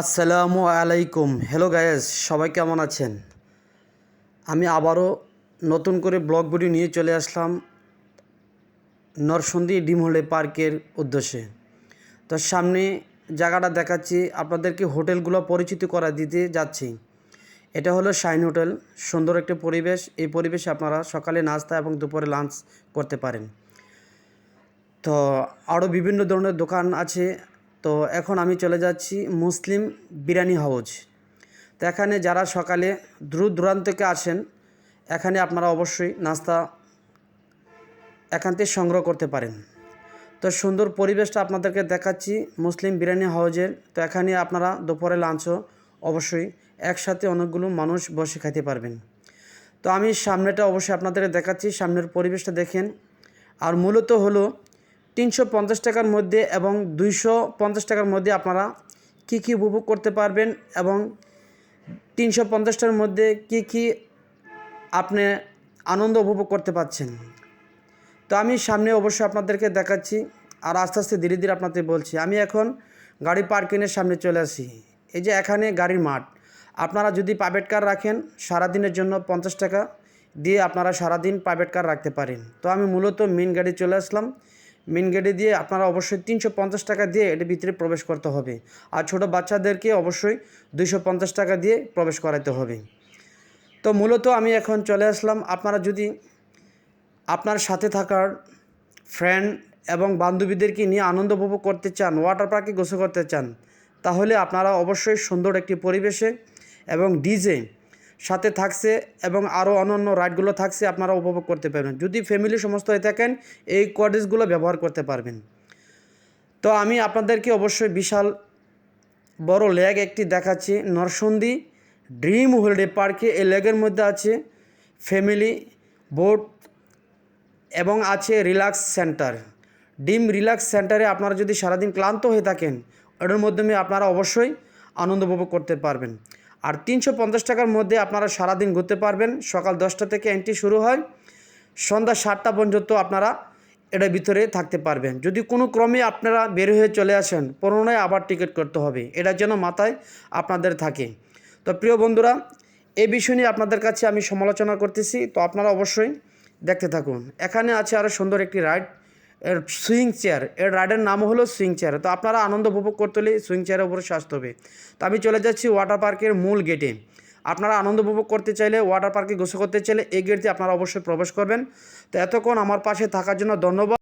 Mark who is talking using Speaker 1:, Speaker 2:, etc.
Speaker 1: আসসালামু আলাইকুম। Hello guys, সবাই কেমন আছেন? আমি আবারও নতুন করে ব্লগ ভিডিও নিয়ে চলে আসলাম নরসন্দী ডিমহলে পার্কের উদ্দেশ্যে। তো সামনে জায়গাটা দেখাচ্ছি, আপনাদেরকে হোটেলগুলো পরিচিত করা দিতে যাচ্ছি। এটা হলো শাইন হোটেল, সুন্দর একটি পরিবেশ। এই পরিবেশে আপনারা সকালে নাস্তা এবং দুপুরে লাঞ্চ করতে পারেন। তো আরও বিভিন্ন ধরনের দোকান আছে। তো এখন আমি চলে যাচ্ছি মুসলিম বিরিয়ানি হাউস। তো এখানে যারা সকালে দূর দূরান্ত থেকে আসেন, এখানে আপনারা অবশ্যই নাস্তা এখান থেকে সংগ্রহ করতে পারেন। তো সুন্দর পরিবেশটা আপনাদেরকে দেখাচ্ছি মুসলিম বিরিয়ানি হাউজের। তো এখানে আপনারা দুপুরে লাঞ্চও অবশ্যই একসাথে অনেকগুলো মানুষ বসে খেতে পারবেন। তো আমি সামনেটা অবশ্যই আপনাদেরকে দেখাচ্ছি, সামনের পরিবেশটা দেখেন। আর মূলত হলো 350 টাকার মধ্যে এবং 250 টাকার মধ্যে আপনারা কী উপভোগ করতে পারবেন এবং 350 টাকার মধ্যে কী আপনি আনন্দ উপভোগ করতে পারছেন। তো আমি সামনে অবশ্যই আপনাদেরকে দেখাচ্ছি আর আস্তে আস্তে ধীরে ধীরে আপনাদের বলছি। আমি এখন গাড়ি পার্কিংয়ের সামনে চলে আসি। এই যে এখানে গাড়ির মাঠ, আপনারা যদি প্রাইভেট কার রাখেন সারাদিনের জন্য 50 টাকা দিয়ে আপনারা সারাদিন প্রাইভেট কার রাখতে পারেন। তো আমি মূলত মেন গাড়ি চলে আসলাম। মেন গেটে দিয়ে আপনারা অবশ্যই 350 টাকা দিয়ে এর ভিতরে প্রবেশ করতে হবে। আর ছোটো বাচ্চাদেরকে অবশ্যই 250 টাকা দিয়ে প্রবেশ করাতে হবে। তো মূলত আমি এখন চলে আসলাম। আপনারা যদি আপনার সাথে থাকার ফ্রেন্ড এবং বান্ধবীদেরকে নিয়ে আনন্দ উপভোগ করতে চান, ওয়াটার পার্কে গোসল করতে চান, তাহলে আপনারা অবশ্যই সুন্দর একটি পরিবেশে এবং ডিজে সাথে থাকছে এবং আরও অন্যান্য রাইডগুলো থাকছে, আপনারা উপভোগ করতে পারবেন। যদি ফ্যামিলি সমস্ত হয়ে থাকেন এই কটেজগুলো ব্যবহার করতে পারবেন। তো আমি আপনাদেরকে অবশ্যই বিশাল বড় লেক একটি দেখাচ্ছি নরসন্দী ড্রিম হলিডে পার্কে। এই লেকের মধ্যে আছে ফ্যামিলি বোট এবং আছে রিল্যাক্স সেন্টার। ডিম রিল্যাক্স সেন্টারে আপনারা যদি সারাদিন ক্লান্ত হয়ে থাকেন, ওটার মাধ্যমে আপনারা অবশ্যই আনন্দ উপভোগ করতে পারবেন। আর 350 টাকার মধ্যে আপনারা সারাদিন ঘুরতে পারবেন। সকাল 10টা থেকে এন্ট্রি শুরু হয়, সন্ধ্যা 7টা পর্যন্ত আপনারা এটার ভিতরে থাকতে পারবেন। যদি কোনো ক্রমে আপনারা বের হয়ে চলে আসেন, পুনরায় আবার টিকিট করতে হবে, এটার যেন মাথায় আপনাদের থাকে। তো প্রিয় বন্ধুরা, এই বিষয় নিয়ে আপনাদের কাছে আমি সমালোচনা করতেছি, তো আপনারা অবশ্যই দেখতে থাকুন। এখানে আছে আরও সুন্দর একটি রাইড, এর সুইং চেয়ার। এর রাইডের নাম হলো সুইং চেয়ার। তো আপনারা আনন্দ উপভোগ করতে হলে সুইং চেয়ারের উপরে আসতে হবে। তো আমি চলে যাচ্ছি ওয়াটার পার্কের মূল গেটে। আপনারা আনন্দ উপভোগ করতে চাইলে, ওয়াটার পার্কে গোসল করতে চাইলে এই গেট দিয়ে আপনারা অবশ্যই প্রবেশ করবেন। তো এতক্ষণ আমার পাশে থাকার জন্য ধন্যবাদ।